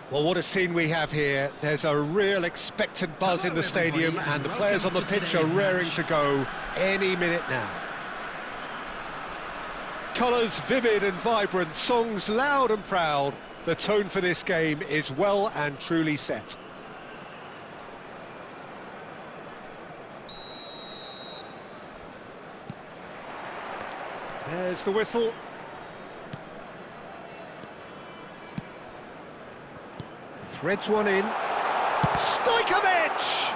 Well, what a scene we have here. There's a real expectant buzz in the stadium, and the players on the pitch are raring to go any minute now. Colours vivid and vibrant, songs loud and proud. The tone for this game is well and truly set. There's the whistle. Threads one in. Stojkovic!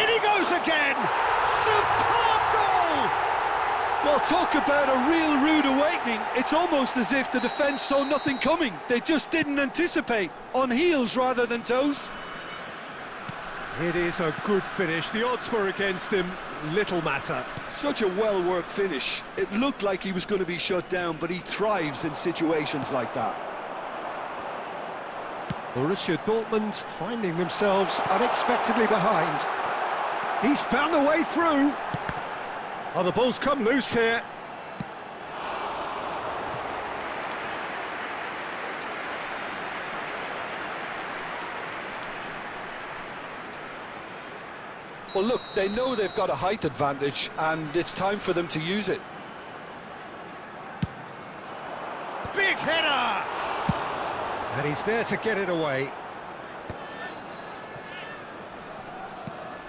In he goes again! Superb goal! Well, talk about a real rude awakening. It's almost as if the defence saw nothing coming. They just didn't anticipate. On heels rather than toes. It is a good finish. The odds were against him. Little matter. Such a well-worked finish. It looked like he was going to be shut down, but he thrives in situations like that. Borussia Dortmund finding themselves unexpectedly behind. He's found a way through. Oh, the ball's come loose here. Well, look, they know they've got a height advantage, and it's time for them to use it. Big header! And he's there to get it away.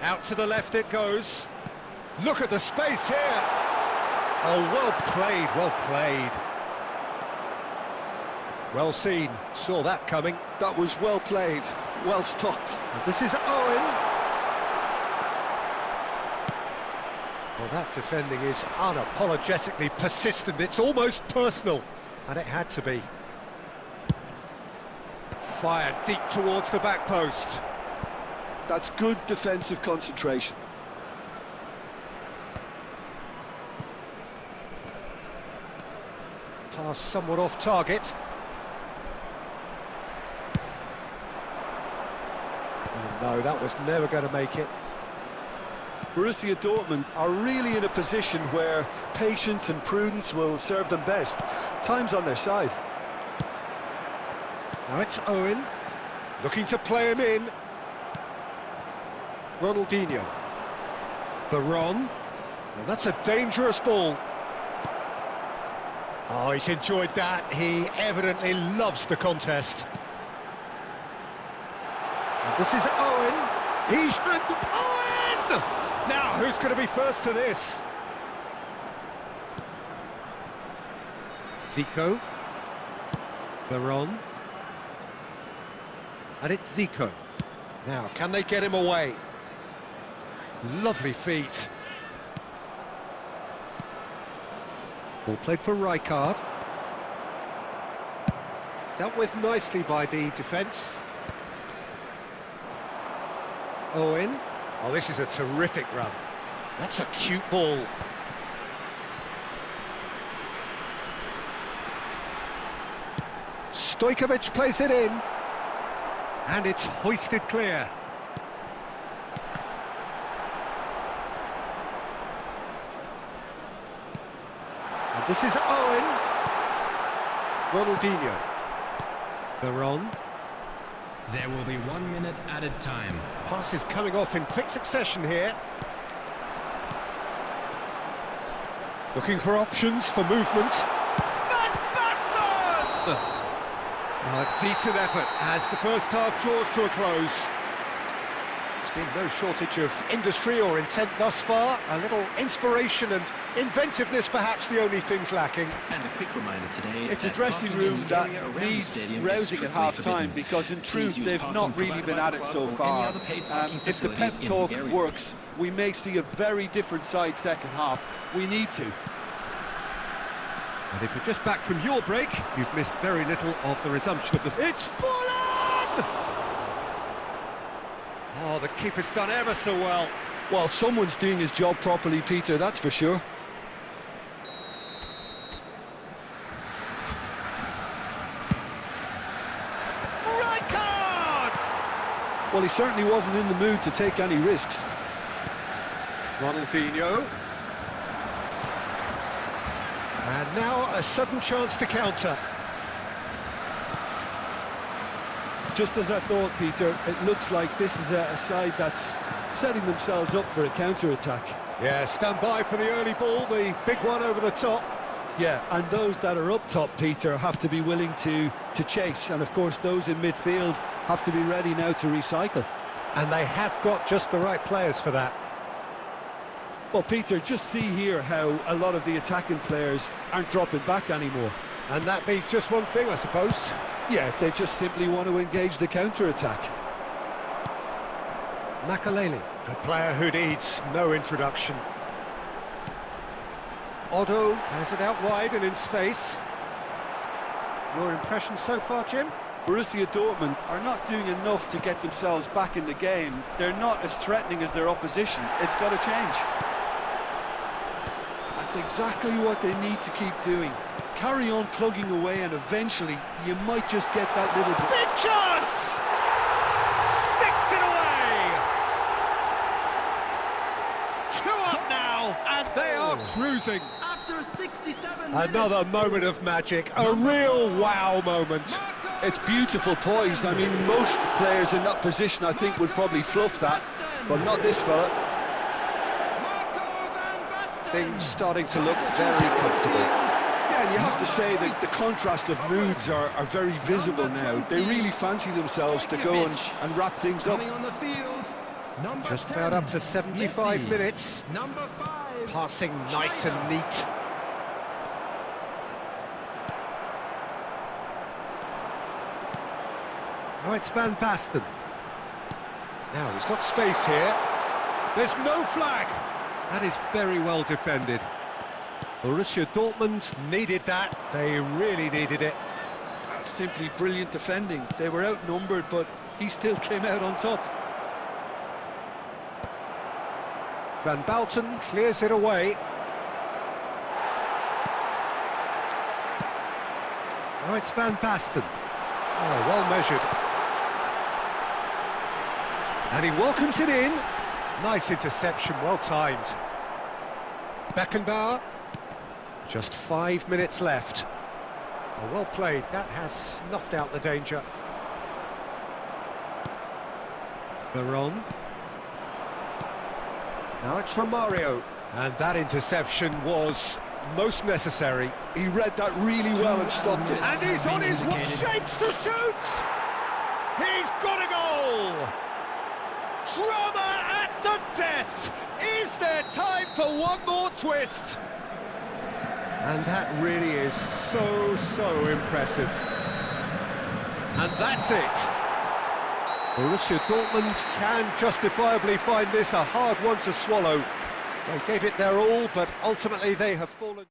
Out to the left it goes. Look at the space here. Oh, well played, well played. Well seen, saw that coming. That was well played, well stopped. And this is Owen. Well, that defending is unapologetically persistent. It's almost personal, and it had to be. Fired deep towards the back post. That's good defensive concentration. Pass somewhat off target. Oh no, that was never going to make it. Borussia Dortmund are really in a position where patience and prudence will serve them best. Time's on their side. Now it's Owen, looking to play him in. Ronaldinho. Baron. Now that's a dangerous ball. Oh, he's enjoyed that. He evidently loves the contest. And this is Owen. He's... Owen! Now, who's going to be first to this? Zico. Baron. And it's Zico. Now, can they get him away? Lovely feet. Ball played for Rijkaard. Dealt with nicely by the defence. Owen. Oh, this is a terrific run. That's a cute ball. Stojkovic plays it in. And it's hoisted clear. And this is Owen. Ronaldinho. Baron. There will be 1 minute added time. Passes coming off in quick succession here. Looking for options for movement. Van Basten! A decent effort as the first half draws to a close. There's been no shortage of industry or intent thus far. A little inspiration and inventiveness perhaps the only things lacking. And a quick reminder today, it's a dressing room that needs rousing at half-time, because in truth they've not really been at it so far. If the pep talk works, we may see a very different side second half. We need to. And if you're just back from your break, you've missed very little of the resumption of this. It's fallen! Oh, the keeper's done ever so well. Well, someone's doing his job properly, Peter, that's for sure. Rijkaard! Well, he certainly wasn't in the mood to take any risks. Ronaldinho. And now a sudden chance to counter. Just as I thought, Peter, it looks like this is a side that's setting themselves up for a counter-attack. Yeah, stand by for the early ball, the big one over the top. Yeah, and those that are up top, Peter, have to be willing to chase. And, of course, those in midfield have to be ready now to recycle. And they have got just the right players for that. Well, Peter, just see here how a lot of the attacking players aren't dropping back anymore. And that means just one thing, I suppose. Yeah, they just simply want to engage the counter-attack. Makaleli, a player who needs no introduction. Otto has it out wide and in space. Your impression so far, Jim? Borussia Dortmund are not doing enough to get themselves back in the game. They're not as threatening as their opposition. It's got to change. That's exactly what they need to keep doing. Carry on plugging away, and eventually you might just get that little bit. Big chance! Sticks it away! 2 up now, and they are cruising. After 67 Another moment of magic, a real wow moment. It's beautiful poise. I mean, most players in that position, I think, would probably fluff that, but not this fella. Things starting to look very comfortable. Yeah, and you have to say that the contrast of moods are very visible now. They really fancy themselves to go and wrap things up. on the field. Just about up to 75 minutes. Number 5. Passing nice and neat. Now it's Van Basten. Now he's got space here. There's no flag. That is very well defended. Borussia Dortmund needed that. They really needed it. That's simply brilliant defending. They were outnumbered, but he still came out on top. Van Basten clears it away. Now it's Van Basten. Oh, well measured. And he welcomes it in. Nice interception, well timed. Beckenbauer. Just 5 minutes left. Oh, well played. That has snuffed out the danger. Veron. Now it's Romario. And that interception was most necessary. He read that really well and stopped it. And he's on his what shapes to shoot! He's got a goal! Drama at the death! Is there time for one more twist? And that really is so impressive. And that's it. Borussia Dortmund can justifiably find this a hard one to swallow. They gave it their all, but ultimately they have fallen.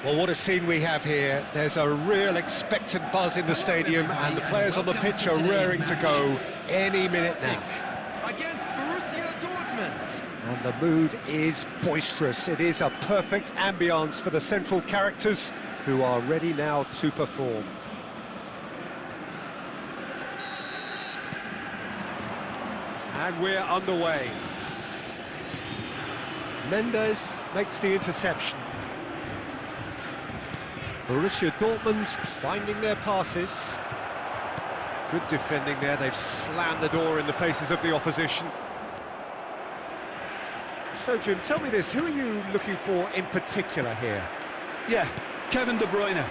Well, what a scene we have here. There's a real expectant buzz in the stadium, and the players on the pitch are raring to go any minute now. Against Borussia Dortmund. And the mood is boisterous. It is a perfect ambience for the central characters who are ready now to perform. And we're underway. Mendes makes the interception. Borussia Dortmund finding their passes. Good defending there, they've slammed the door in the faces of the opposition. So Jim, tell me this, who are you looking for in particular here? Yeah, Kevin De Bruyne.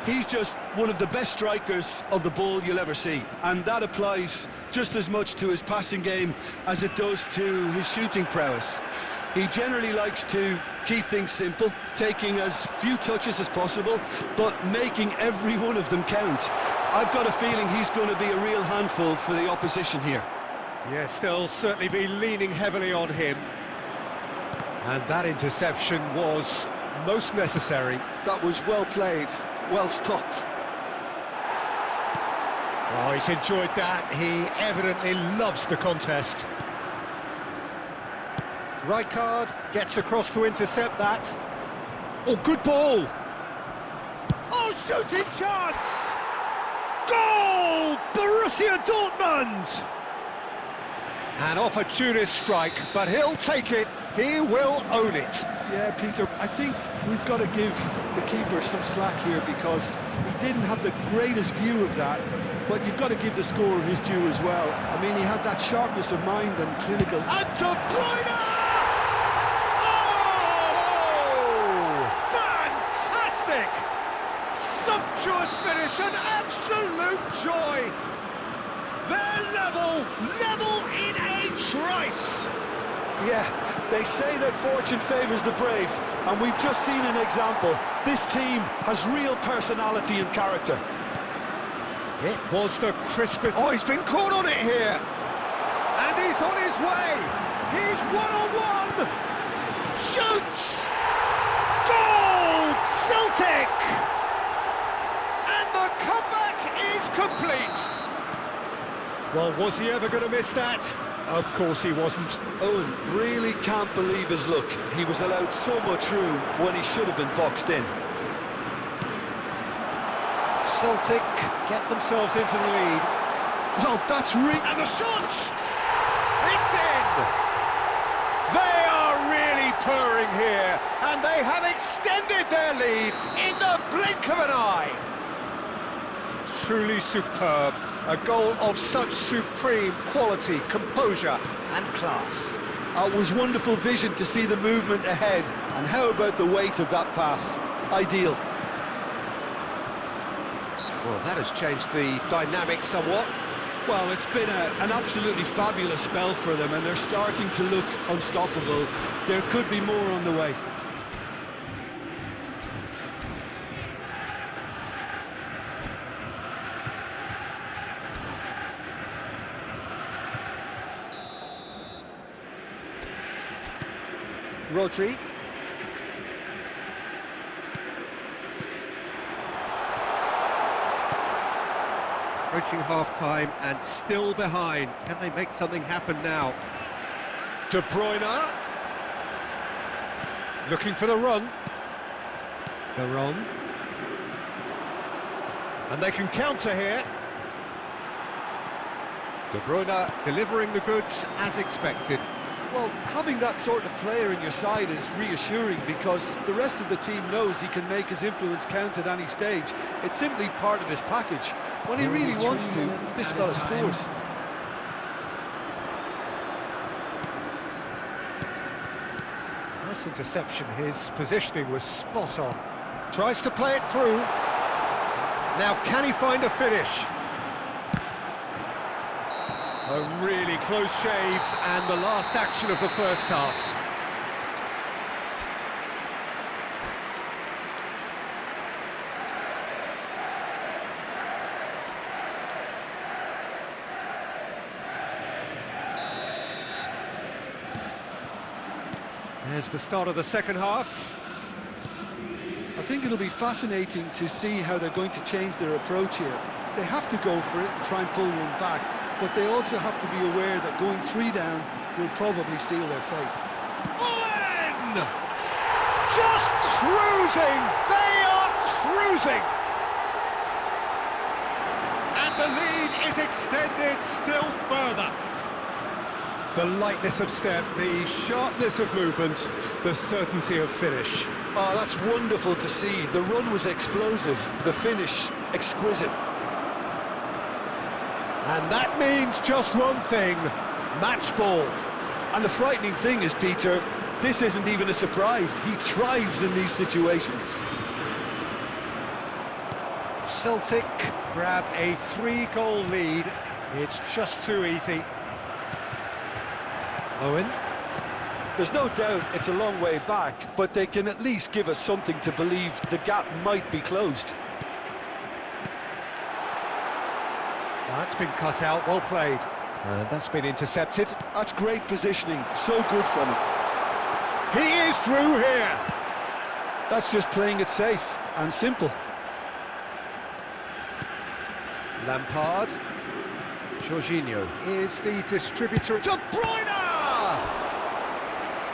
He's just one of the best strikers of the ball you'll ever see, and that applies just as much to his passing game as it does to his shooting prowess. He generally likes to keep things simple, taking as few touches as possible, but making every one of them count. I've got a feeling he's going to be a real handful for the opposition here. Yes, they'll certainly be leaning heavily on him. And that interception was most necessary. That was well played, well stopped. Oh, he's enjoyed that. He evidently loves the contest. Rijkaard gets across to intercept that. Oh, good ball! Oh, shooting chance! Goal! Borussia Dortmund! An opportunist strike, but he'll take it. He will own it. Yeah, Peter, I think we've got to give the keeper some slack here because he didn't have the greatest view of that, but you've got to give the scorer his due as well. I mean, he had that sharpness of mind and clinical... And De Bruyne! Sumptuous finish, an absolute joy. They're level in a trice. Yeah, they say that fortune favours the brave, and we've just seen an example. This team has real personality and character. It was the crispest... Oh, he's been caught on it here. And he's on his way. He's one-on-one. Shoots! Goal! Celtic! The comeback is complete. Well, was he ever going to miss that? Of course he wasn't. Owen really can't believe his luck. He was allowed so much room when he should have been boxed in. Celtic get themselves into the lead. Well, that's and the shot! It's in! They are really purring here, and they have extended their lead in the blink of an eye. Truly superb, a goal of such supreme quality, composure and class. It was wonderful vision to see the movement ahead, and how about the weight of that pass? Ideal. Well, that has changed the dynamic somewhat. Well, it's been an absolutely fabulous spell for them, and they're starting to look unstoppable. There could be more on the way. Rodri. Approaching half-time and still behind. Can they make something happen now? De Bruyne. Looking for the run. Veron. And they can counter here. De Bruyne delivering the goods as expected. Well, having that sort of player in your side is reassuring because the rest of the team knows he can make his influence count at any stage. It's simply part of his package. When he really wants to, this fella scores. Nice interception. His positioning was spot on. Tries to play it through. Now, can he find a finish? A really close shave, and the last action of the first half. There's the start of the second half. A think it'll be fascinating to see how they're going to change their approach here. They have to go for it and try and pull one back, but they also have to be aware that going 3 down will probably seal their fate. Owen! Just cruising! They are cruising! And the lead is extended still further. The lightness of step, the sharpness of movement, the certainty of finish. Oh, that's wonderful to see. The run was explosive, the finish exquisite. And that means just one thing, match ball. And the frightening thing is, Peter, this isn't even a surprise. He thrives in these situations. Celtic grab a 3-goal lead. It's just too easy. Owen. There's no doubt it's a long way back, but they can at least give us something to believe the gap might be closed. That's been cut out, well played. And that's been intercepted. That's great positioning, so good from him. He is through here! That's just playing it safe and simple. Lampard. Jorginho is the distributor. De Bruyne!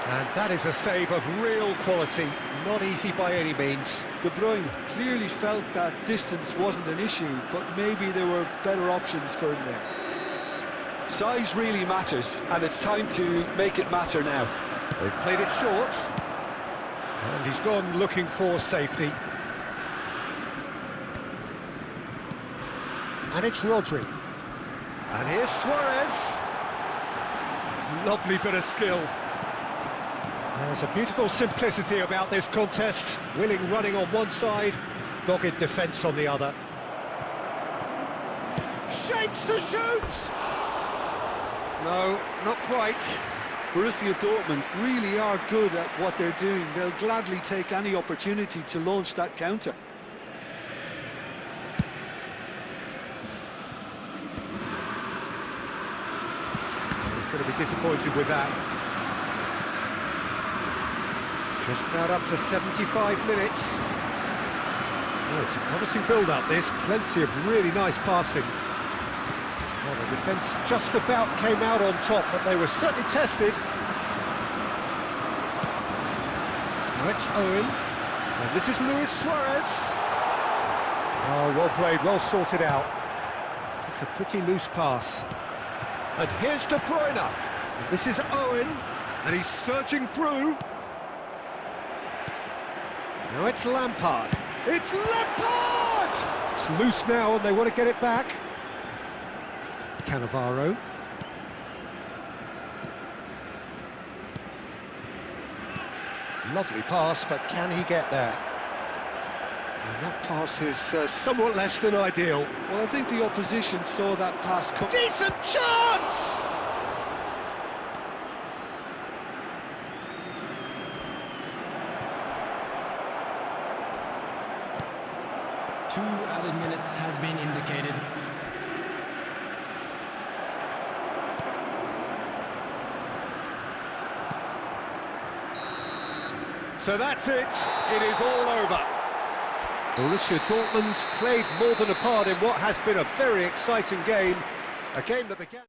And that is a save of real quality, not easy by any means. De Bruyne clearly felt that distance wasn't an issue, but maybe there were better options for him there. Size really matters, and it's time to make it matter now. They've played it short, and he's gone looking for safety. And it's Rodri. And here's Suarez. Lovely bit of skill. There's a beautiful simplicity about this contest. Willing running on one side, dogged defence on the other. Shapes to shoot! No, not quite. Borussia Dortmund really are good at what they're doing. They'll gladly take any opportunity to launch that counter. He's going to be disappointed with that. Just about up to 75 minutes. Oh, it's a promising build-up, this. Plenty of really nice passing. Well, the defence just about came out on top, but they were certainly tested. Now it's Owen. And this is Luis Suarez. Oh, well played, well sorted out. It's a pretty loose pass. And here's De Bruyne. And this is Owen. And he's surging through. Now it's Lampard. It's Lampard! It's loose now and they want to get it back. Cannavaro. Lovely pass, but can he get there? And that pass is somewhat less than ideal. Well, I think the opposition saw that pass come. Decent chance! Two added minutes has been indicated. So that's it. It is all over. Borussia Dortmund played more than a part in what has been a very exciting game. A game that began...